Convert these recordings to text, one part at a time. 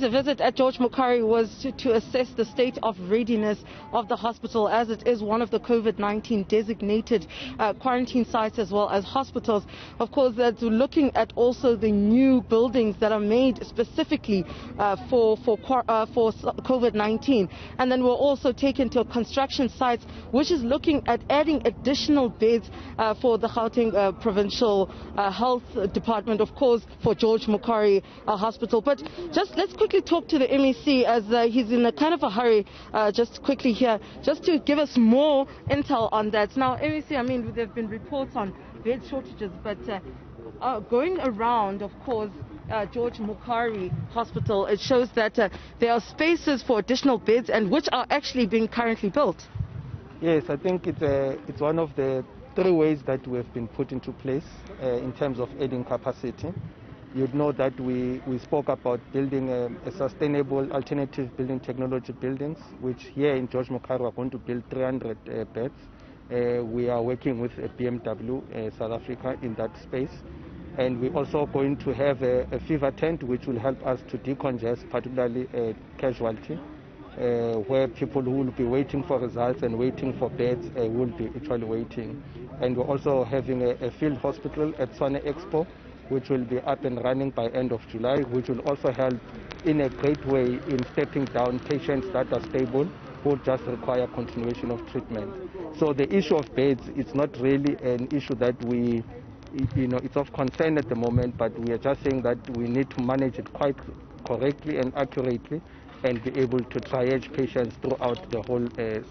MEC's visit at George Mukhari was to assess the state of readiness of the hospital, as it is one of the COVID-19 designated quarantine sites as well as hospitals. Of course, that's looking at also the new buildings that are made specifically for COVID-19. And then we'll also take into construction sites, which is looking at adding additional beds for the Gauteng Provincial Health Department, of course, for George Mukhari Hospital. But just let's quickly talk to the MEC, as he's in a kind of a hurry, just quickly here, just to give us more intel on that. Now, MEC, I mean, there have been reports on bed shortages, but going around, of course, George Mukhari Hospital, it shows that there are spaces for additional beds, and which are actually being currently built. Yes, I think it's one of the 3 ways that we have been put into place in terms of adding capacity. You'd know that we spoke about building a sustainable alternative building technology buildings, which here in George Mukhari are going to build 300 beds. We are working with BMW South Africa in that space. And we're also going to have a fever tent, which will help us to decongest, particularly casualty, where people who will be waiting for results and waiting for beds will be actually waiting. And we're also having a field hospital at Swane Expo, which will be up and running by end of July, which will also help in a great way in stepping down patients that are stable who just require continuation of treatment. So the issue of beds is not really an issue that it's of concern at the moment, but we are just saying that we need to manage it quite correctly and accurately, and be able to triage patients throughout the whole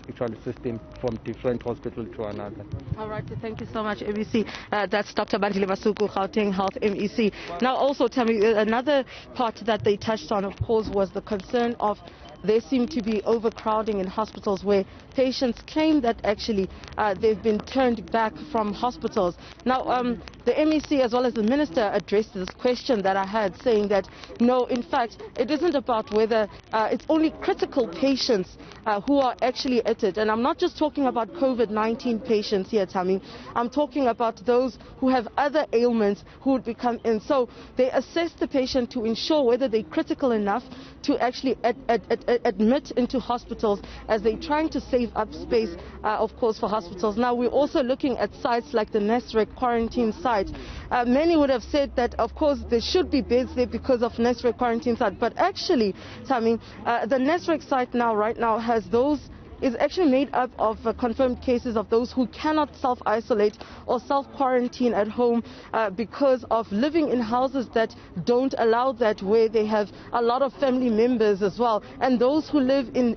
actual system from different hospital to another. All right, thank you so much, MEC. That's Dr. Bandile Masuku, Gauteng Health MEC. Now also tell me, another part that they touched on, of course, was the concern of there seem to be overcrowding in hospitals, where patients claim that actually they've been turned back from hospitals. Now, the MEC as well as the Minister addressed this question that I had, saying that no, in fact, it isn't about whether it's only critical patients who are actually at it. And I'm not just talking about COVID-19 patients here, Tammy. I'm talking about those who have other ailments who would become in. So they assess the patient to ensure whether they're critical enough to actually admit into hospitals, as they're trying to save up space, of course, for hospitals. Now, we're also looking at sites like the Newzroom quarantine site. Many would have said that, of course, there should be beds there because of Newzroom quarantine site. But actually, Tammy, the Newzroom site right now is actually made up of confirmed cases of those who cannot self-isolate or self-quarantine at home because of living in houses that don't allow that, where they have a lot of family members as well. And those who live in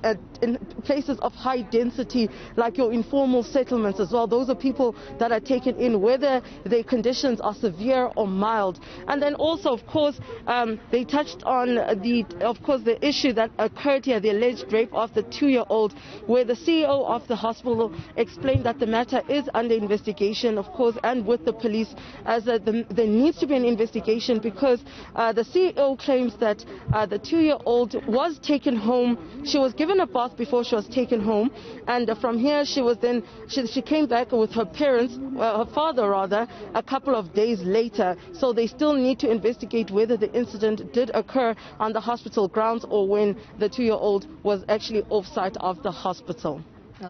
places of high density, like your informal settlements as well, those are people that are taken in, whether their conditions are severe or mild. And then also, of course, they touched on the issue that occurred here, the alleged rape of the 2-year-old, where the CEO of the hospital explained that the matter is under investigation, of course, and with the police, as there needs to be an investigation, because the CEO claims that the 2-year-old was taken home. She was given a bath before she was taken home, and from here she came back with her parents, her father rather, a couple of days later. So they still need to investigate whether the incident did occur on the hospital grounds or when the 2-year-old was actually off-site of the hospital.